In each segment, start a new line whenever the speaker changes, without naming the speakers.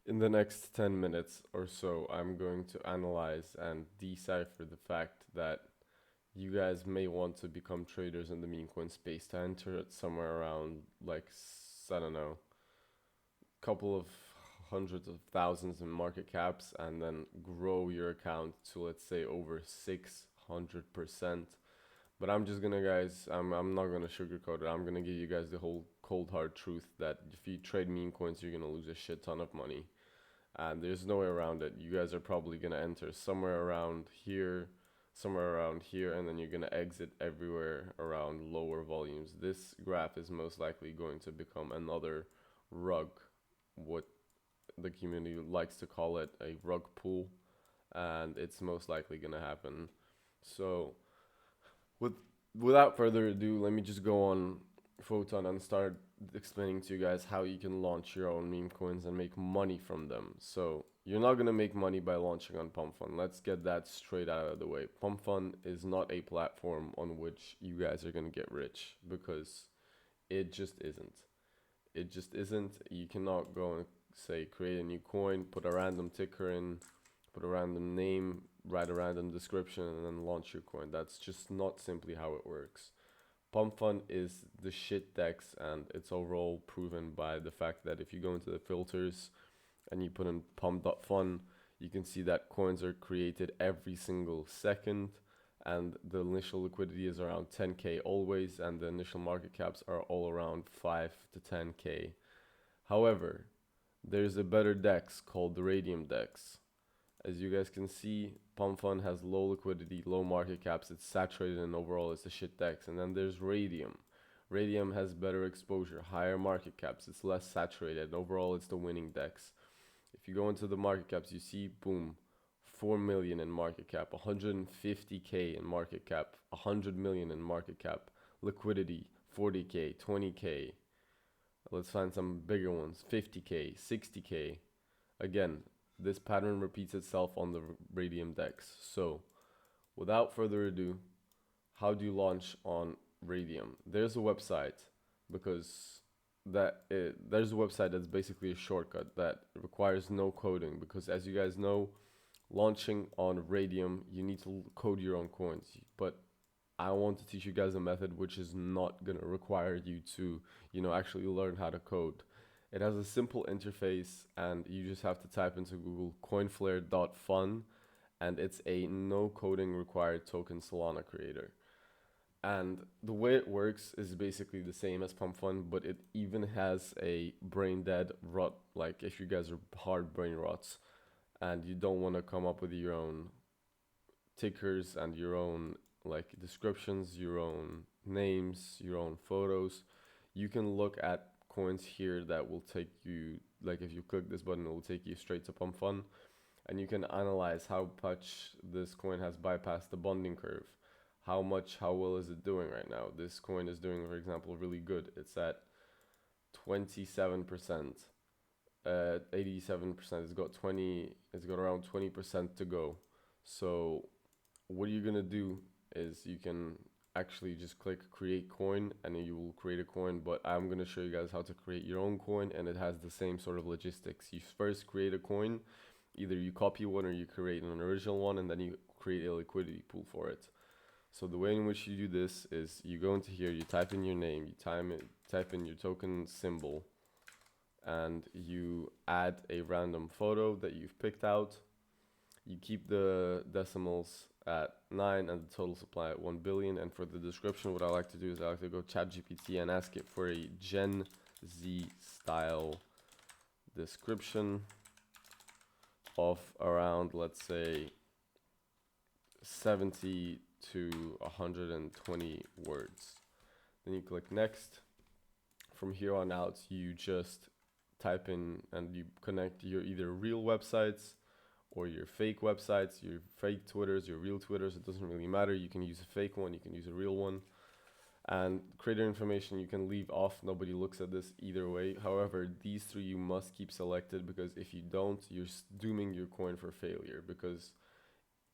In the next 10 minutes or so, I'm going to analyze and decipher the fact that you guys may want to become traders in the meme coin space to enter it somewhere around I don't know, couple of hundreds of thousands in market caps and then grow your account to, let's say, over 600%. But I'm just gonna, guys, I'm not gonna sugarcoat it. I'm gonna give you guys the whole cold hard truth that if you trade meme coins, you're gonna lose a shit ton of money. And there's no way around it. You guys are probably gonna enter somewhere around here, and then you're gonna exit everywhere around lower volumes. This graph is most likely going to become another rug, what the community likes to call it, a rug pull, and it's most likely gonna happen. So with without further ado, let me just go on Photon and start explaining to you guys how you can launch your own meme coins and make money from them. So you're not gonna make money by launching on Pump.Fun. Let's get that straight out of the way. Pump.Fun is not a platform on which you guys are gonna get rich because it just isn't. It just isn't. You cannot go and say create a new coin, put a random ticker in, put a random name, write a random description, and then launch your coin. That's just not simply how it works. Pump.Fun is the shit dex, and it's overall proven by the fact that if you go into the filters and you put in Pump.Fun, you can see that coins are created every single second, and the initial liquidity is around 10k always, and the initial market caps are all around 5 to 10k. However, there's a better dex called the Radium dex. As you guys can see, Pump.Fun has low liquidity, low market caps, it's saturated, and overall it's a shit dex. And then there's Radium. Radium has better exposure, higher market caps, it's less saturated, and overall it's the winning dex. If you go into the market caps, you see, boom, 4 million in market cap, 150k in market cap, 100 million in market cap, liquidity, 40k, 20k. Let's find some bigger ones, 50k, 60k. Again, this pattern repeats itself on the Radium dex. So, without further ado, how do you launch on Radium? There's a website because there's a website that's basically a shortcut that requires no coding, because as you guys know, launching on Radium, you need to code your own coins. But I want to teach you guys a method which is not going to require you to, actually learn how to code. It has a simple interface, and you just have to type into Google coinflare.fun, and it's a no coding required token Solana creator. And the way it works is basically the same as Pump.Fun, but it even has a brain dead rot. Like if you guys are hard brain rots and you don't want to come up with your own tickers and your own like descriptions, your own names, your own photos, you can look at coins here that will take you, like if you click this button, it will take you straight to Pump.Fun, and you can analyze how much this coin has bypassed the bonding curve. How well is it doing right now? This coin is doing, for example, really good. It's at 27%, 87%. It's got around 20% to go. So what you're gonna do is you can actually just click create coin and you will create a coin, but I'm going to show you guys how to create your own coin, and it has the same sort of logistics. You first create a coin, either you copy one or you create an original one, and then you create a liquidity pool for it. So the way in which you do this is you go into here, you type in your name, you type in your token symbol, and you add a random photo that you've picked out. You keep the decimals at 9 and the total supply at 1 billion. And for the description, what I like to do is I like to go ChatGPT and ask it for a Gen Z style description of around, let's say, 70 to 120 words. Then you click next. From here on out, you just type in and you connect your either real websites or your fake websites, your fake Twitters, your real Twitters. It doesn't really matter. You can use a fake one, you can use a real one. And creator information you can leave off. Nobody looks at this either way. However, these three you must keep selected, because if you don't, you're dooming your coin for failure. Because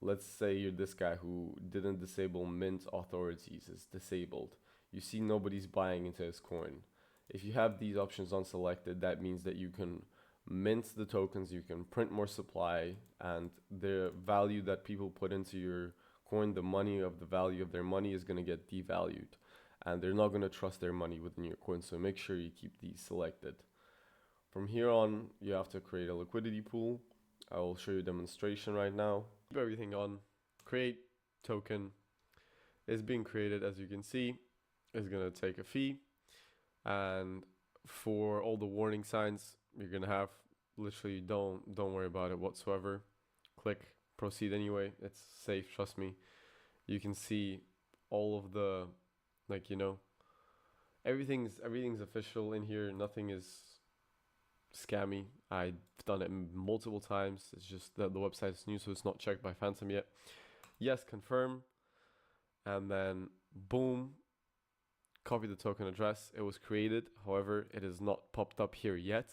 let's say you're this guy who didn't disable mint authorities, is disabled. You see nobody's buying into his coin. If you have these options unselected, that means that you can mint the tokens, you can print more supply, and the value that people put into your coin, the money of the value of their money is going to get devalued, and they're not going to trust their money within your coin. So make sure you keep these selected. From here on, you have to create a liquidity pool. I will show you a demonstration right now. Keep everything on. Create token is being created. As you can see, it's going to take a fee. And for all the warning signs, you're going to have literally don't worry about it whatsoever. Click proceed anyway. It's safe, trust me. You can see all of the, like, you know, everything's official in here. Nothing is scammy. I've done it multiple times. It's just that the website is new, so it's not checked by Phantom yet. Yes, confirm, and then boom, copy the token address. It was created, however it is not popped up here yet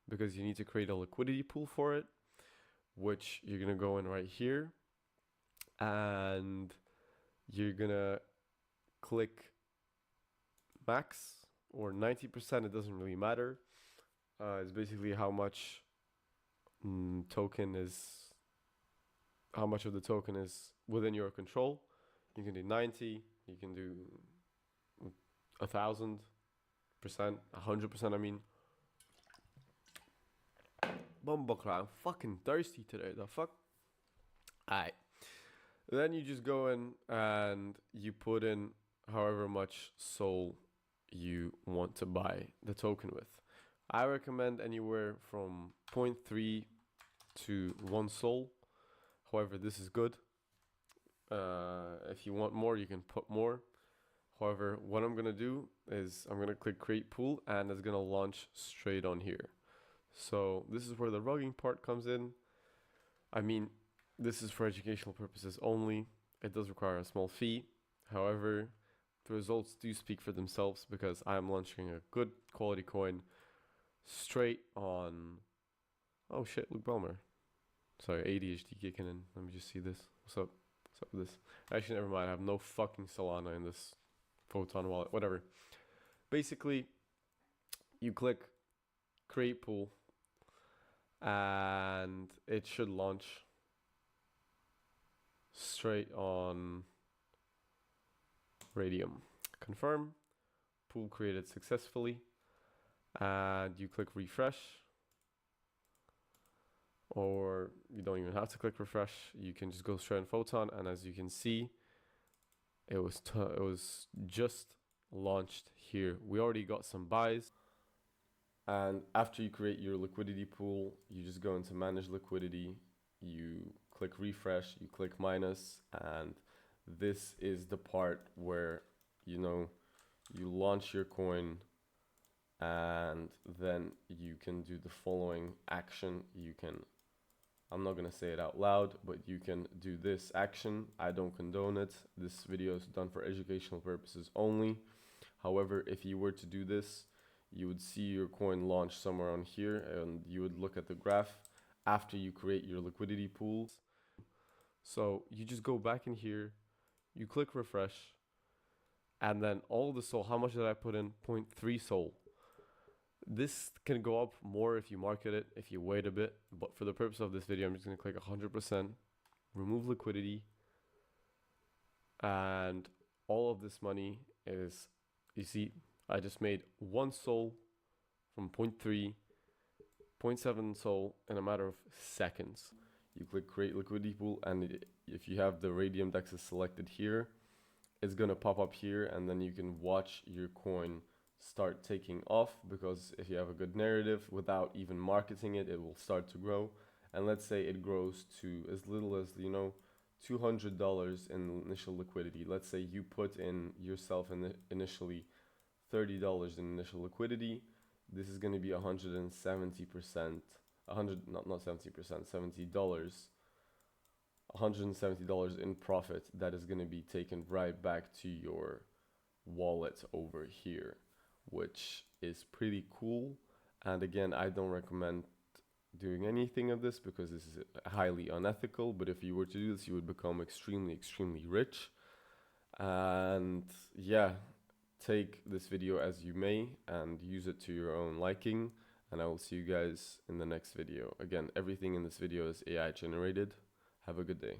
because you need to create a liquidity pool for it, which you're gonna go in right here, and you're gonna click max or 90%. It doesn't really matter. It's basically how much token is, how much of the token is within your control. You can do 90, you can do 1,000%, 100%. I mean, Bumbleclaw, I'm fucking thirsty today. The fuck. Alright. Then you just go in and you put in however much SOL you want to buy the token with. I recommend anywhere from 0.3 to 1 SOL. However, this is good. If you want more, you can put more. However, what I'm going to do is I'm going to click create pool, and it's going to launch straight on here. So this is where the rugging part comes in. I mean, this is for educational purposes only. It does require a small fee. However, the results do speak for themselves because I'm launching a good quality coin straight on. Oh shit, Luke Belmer. Sorry, ADHD kicking in. Let me just see this. What's up? What's up with this? Actually, never mind. I have no fucking Solana in this Photon wallet. Whatever. Basically, you click create pool, and it should launch straight on Radium. Confirm. Pool created successfully. And you click refresh, or you don't even have to click refresh. You can just go straight on Photon, and as you can see, it was just launched here. We already got some buys, and after you create your liquidity pool, you just go into manage liquidity. You click refresh, you click minus, and this is the part where, you know, you launch your coin. And then you can do the following action. You can, I'm not going to say it out loud, but you can do this action. I don't condone it. This video is done for educational purposes only. However, if you were to do this, you would see your coin launch somewhere on here, and you would look at the graph after you create your liquidity pools. So you just go back in here, you click refresh, and then all the SOL, how much did I put in? 0.3 SOL. This can go up more if you market it, if you wait a bit, but for the purpose of this video, I'm just going to click 100%, remove liquidity, and all of this money is, you see, I just made 1 SOL from 0.3, 0.7 SOL in a matter of seconds. You click create liquidity pool, and if you have the Radium DEXs selected here, it's going to pop up here, and then you can watch your coin start taking off, because if you have a good narrative without even marketing it, it will start to grow. And let's say it grows to as little as, you know, $200 in initial liquidity. Let's say you put in yourself initially $30 in initial liquidity. This is going to be 170%, 100, not 70%, $70, $170 in profit that is going to be taken right back to your wallet over here, which is pretty cool. And again, I don't recommend doing anything of this because this is highly unethical, but if you were to do this, you would become extremely rich. And yeah, take this video as you may and use it to your own liking. and I will see you guys in the next video. Again, everything in this video is AI generated. Have a good day.